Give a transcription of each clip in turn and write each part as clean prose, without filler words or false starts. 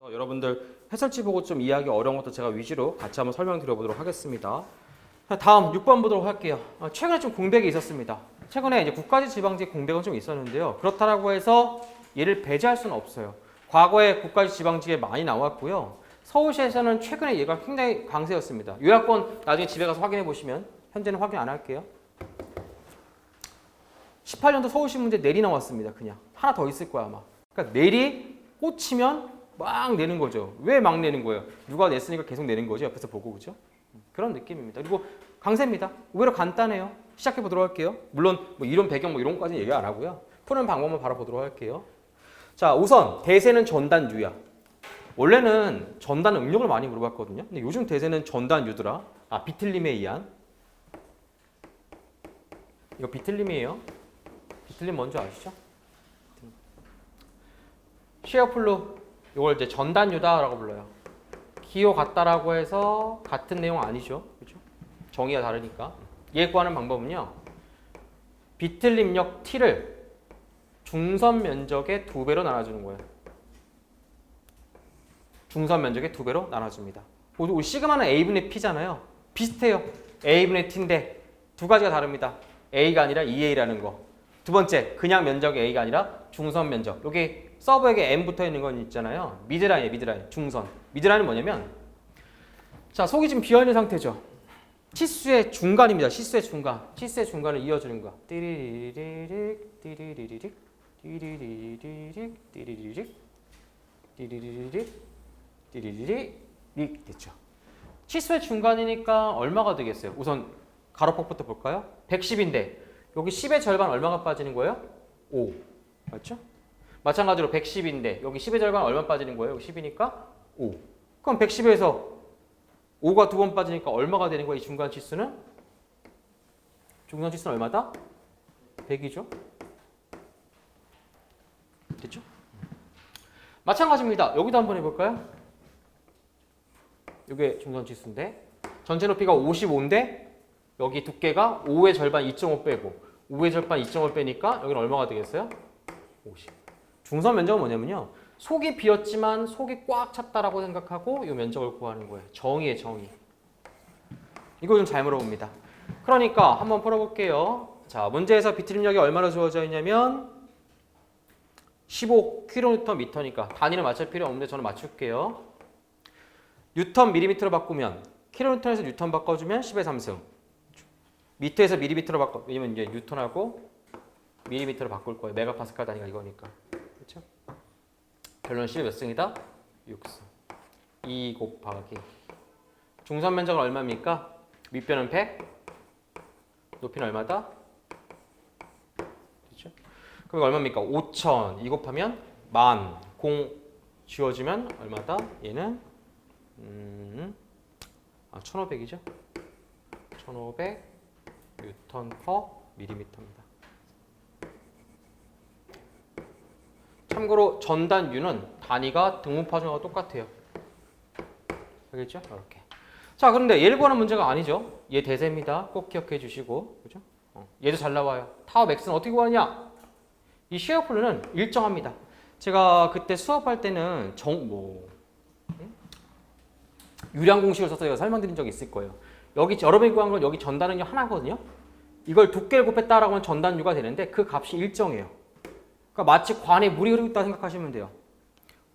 여러분들 해설지 보고 좀 이해하기 어려운 것도 제가 위주로 같이 한번 설명드려보도록 하겠습니다. 다음 6번 보도록 할게요. 최근에 좀 공백이 있었습니다. 최근에 이제 국가지 지방지 공백은 좀 있었는데요. 그렇다고 해서 얘를 배제할 수는 없어요. 과거에 국가지 지방지에 많이 나왔고요. 서울시에서는 최근에 얘가 굉장히 강세였습니다. 요약본 나중에 집에 가서 확인해 보시면 현재는 확인 안 할게요. 18년도 서울시 문제 내리 나왔습니다. 그냥 하나 더 있을 거야 아마. 그러니까 내리 꽂히면 막 내는 거죠. 왜 막 내는 거예요? 누가 냈으니까 계속 내는 거죠. 옆에서 보고 그죠? 그런 느낌입니다. 그리고 강세입니다. 의외로 간단해요. 시작해 보도록 할게요. 물론 뭐 이론 배경 뭐 이런 것까지는 얘기 안 하고요. 푸는 방법만 바로 보도록 할게요. 자, 우선 대세는 전단유야. 원래는 전단 응력을 많이 물어봤거든요. 근데 요즘 대세는 전단유더라. 비틀림에 의한. 이거 비틀림이에요. 비틀림 뭔지 아시죠? 셰어플루 이걸 이제 전단유다라고 불러요. 기호 같다라고 해서 같은 내용 아니죠. 그렇죠? 정의가 다르니까. 얘 구하는 방법은요. 비틀림력 T를 중선 면적의 2배로 나눠주는 거예요. 중선 면적의 2배로 나눠줍니다. 우리 시그마는 A분의 P잖아요. 비슷해요. A분의 T인데 두 가지가 다릅니다. A가 아니라 2A라는 거. 두 번째, 그냥 면적이 A가 아니라 중선 면적. 여기 서브에게 M 붙어 있는 건 있잖아요. 미드라인이에요, 미드라인. 중선. 미드라인은 뭐냐면, 자, 속이 지금 비어있는 상태죠. 치수의 중간입니다. 치수의 중간. 치수의 중간을 이어주는 거. 띠리리릭, 띠리리릭, 띠리리릭, 띠리리릭, 띠리리릭, 띠리리릭. 됐죠. 치수의 중간이니까 얼마가 되겠어요? 우선 가로폭부터 볼까요? 110인데 여기 10의 절반 얼마가 빠지는 거예요? 5. 맞죠? 마찬가지로 110인데 여기 10의 절반 얼마 빠지는 거예요? 여기 10이니까 5. 그럼 110에서 5가 2번 빠지니까 얼마가 되는 거예요? 이 중간 치수는? 중간 치수는 얼마다? 100이죠? 됐죠? 마찬가지입니다. 여기도 한번 해볼까요? 이게 중간 치수인데 전체 높이가 55인데 여기 두께가 5의 절반 2.5 빼고 5의 절반 2.5 빼니까 여기는 얼마가 되겠어요? 50. 중선 면적은 뭐냐면요. 속이 비었지만 속이 꽉 찼다라고 생각하고 이 면적을 구하는 거예요. 정의의 정의. 이거 좀 잘 물어봅니다. 그러니까 한번 풀어볼게요. 자, 문제에서 비틀림력이 얼마나 주어져 있냐면 15kNm니까 단위를 맞출 필요 없는데 저는 맞출게요. 뉴턴 밀리미터로 바꾸면 킬로뉴턴에서 뉴턴 바꿔주면 10의 3승. 미터에서 밀리미터로 바꿔. 왜냐면 이제 뉴턴하고 밀리미터로 바꿀 거예요. 메가파스칼 단위가 이거니까. 그렇죠? 결론은 10의 몇 승이다? 6승. 2 곱하기. 중선 면적은 얼마입니까? 밑변은 100. 높이는 얼마다? 그렇죠? 그럼 얼마입니까? 5,000. 2 곱하면 10,000. 공 지워주면 얼마다? 얘는 1,500이죠? 1,500 뉴턴 퍼 밀리미터입니다. 참고로 전단유는 단위가 등분파준하고 똑같아요. 알겠죠? 이렇게. 자, 그런데 얘를 구하는 문제가 아니죠. 얘 대세입니다. 꼭 기억해 주시고, 그죠? 얘도 잘 나와요. 타워 맥스는 어떻게 구하냐? 이 셰어플루는 일정합니다. 제가 그때 수업할 때는 유량 공식을 써서 제가 설명드린 적이 있을 거예요. 여기 여러분이 구한 건 여기 전단은요 하나거든요. 이걸 두께를 곱했다라고 하면 전단유가 되는데 그 값이 일정해요. 그러니까 마치 관에 물이 흐르고 있다 생각하시면 돼요.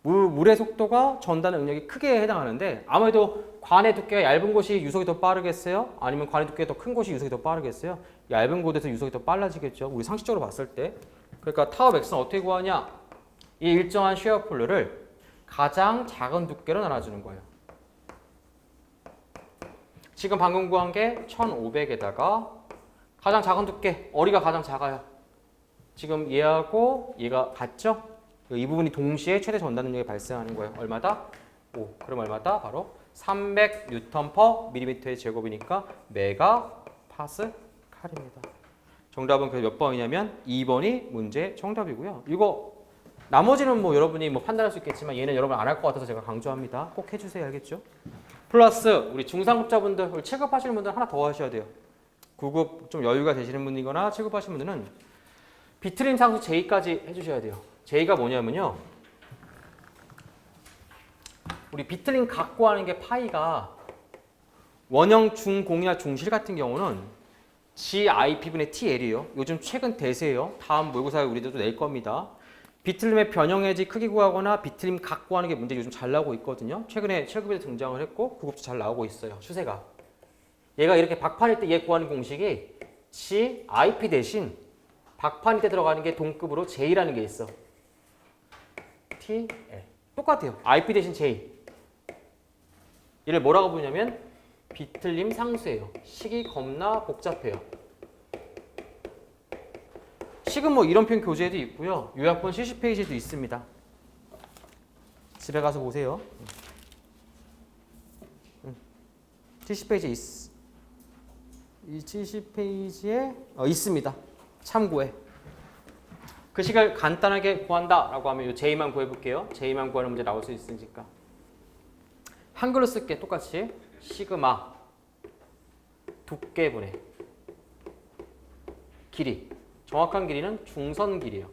물의 속도가 전단의 응력이 크게 해당하는데 아무래도 관의 두께가 얇은 곳이 유속이 더 빠르겠어요? 아니면 관의 두께가 더 큰 곳이 유속이 더 빠르겠어요? 얇은 곳에서 유속이 더 빨라지겠죠. 우리 상식적으로 봤을 때. 그러니까 타워 맥스는 어떻게 구하냐? 이 일정한 셰어플루를 가장 작은 두께로 나눠주는 거예요. 지금 방금 구한 게 1500에다가 가장 작은 두께, 어리가 가장 작아요. 지금 얘하고 얘가 같죠? 이 부분이 동시에 최대 전단 능력이 발생하는 거예요. 얼마다? 5. 그럼 얼마다? 바로 300 뉴턴 퍼 밀리미터의 제곱이니까 메가 파스칼입니다. 정답은 그래서 몇 번이냐면 2번이 문제 정답이고요. 이거 나머지는 뭐 여러분이 뭐 판단할 수 있겠지만 얘는 여러분 안 할 것 같아서 제가 강조합니다. 꼭 해주세요. 알겠죠? 플러스 우리 중상급자분들, 우리 체급하시는 분들 하나 더 하셔야 돼요. 9급 좀 여유가 되시는 분이거나 체급하시는 분들은 비트림 상수 J까지 해주셔야 돼요. J가 뭐냐면요. 우리 비틀린 각 구하는 게 파이가 원형 중공이나 중실 같은 경우는 GIP분의 TL이에요. 요즘 최근 대세예요. 다음 모의고사에 우리들도 낼 겁니다. 비틀림의 변형해지 크기 구하거나 비틀림 각 구하는 게 문제 요즘 잘 나오고 있거든요. 최근에 7급에도 등장을 했고 9급도 잘 나오고 있어요. 추세가. 얘가 이렇게 박판일 때 얘 구하는 공식이 GIP 대신 박판일 때 들어가는 게 동급으로 J라는 게 있어. TL. 똑같아요. IP 대신 J. 얘를 뭐라고 부르냐면 비틀림 상수예요. 식이 겁나 복잡해요. 식은 뭐 이런 표현 교재에도 있고요. 요약본 70페이지에도 있습니다. 집에 가서 보세요. 70페이지에 이 70페이지에 있습니다. 참고해. 그 식을 간단하게 구한다라고 하면 이 J만 구해볼게요. J만 구하는 문제 나올 수 있으니까. 한글로 쓸게. 똑같이. 시그마 두께분의 길이. 정확한 길이는 중선 길이에요.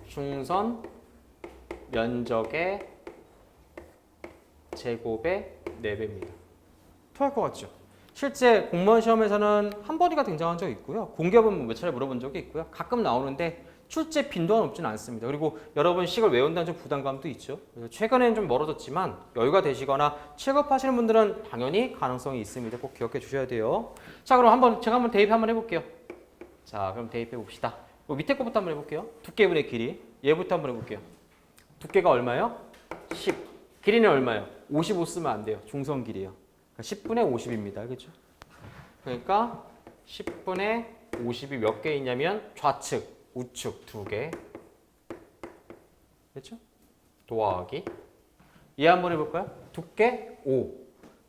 중선 면적의 제곱의 4배입니다. 토할 것 같죠? 실제 공무원 시험에서는 한 번이가 등장한 적이 있고요. 공기업은 몇 차례 물어본 적이 있고요. 가끔 나오는데 출제 빈도가 높지는 않습니다. 그리고 여러분 식을 외운다는 좀 부담감도 있죠. 그래서 최근에는 좀 멀어졌지만 여유가 되시거나 취업하시는 분들은 당연히 가능성이 있습니다. 꼭 기억해 주셔야 돼요. 자, 그럼 제가 한번 대입 한번 해볼게요. 자, 그럼 대입해 봅시다. 밑에 거부터 한번 해볼게요. 두께분의 길이. 얘부터 한번 해볼게요. 두께가 얼마예요? 10. 길이는 얼마예요? 55 쓰면 안 돼요. 중선 길이에요. 그러니까 10분의 50입니다. 그렇죠? 그러니까 10분의 50이 몇 개 있냐면 좌측, 우측 2개. 그렇죠? 더하기. 얘 한번 해볼까요? 두께 5.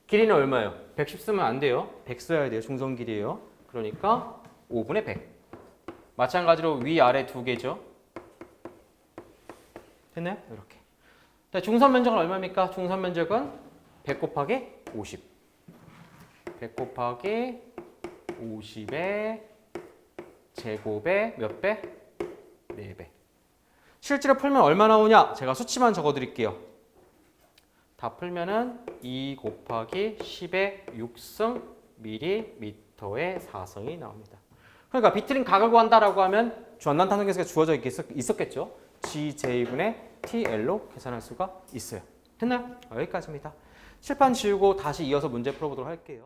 길이는 얼마예요? 110 쓰면 안 돼요. 100 써야 돼요. 중선 길이에요. 그러니까 5분의 100. 마찬가지로 위아래 2개죠. 됐나요? 이렇게. 자, 중선 면적은 얼마입니까? 중선 면적은 100 곱하기 50. 100 곱하기 50의 제곱의 몇 배? 4배. 실제로 풀면 얼마 나오냐? 제가 수치만 적어드릴게요. 다 풀면은 2 곱하기 10의 6승 밀리미터의 4승이 나옵니다. 그러니까 비틀린 각을 구한다라고 하면 전난탄성계수가 주어져 있었겠죠. GJ분의 TL로 계산할 수가 있어요. 됐나요? 여기까지입니다. 칠판 지우고 다시 이어서 문제 풀어보도록 할게요.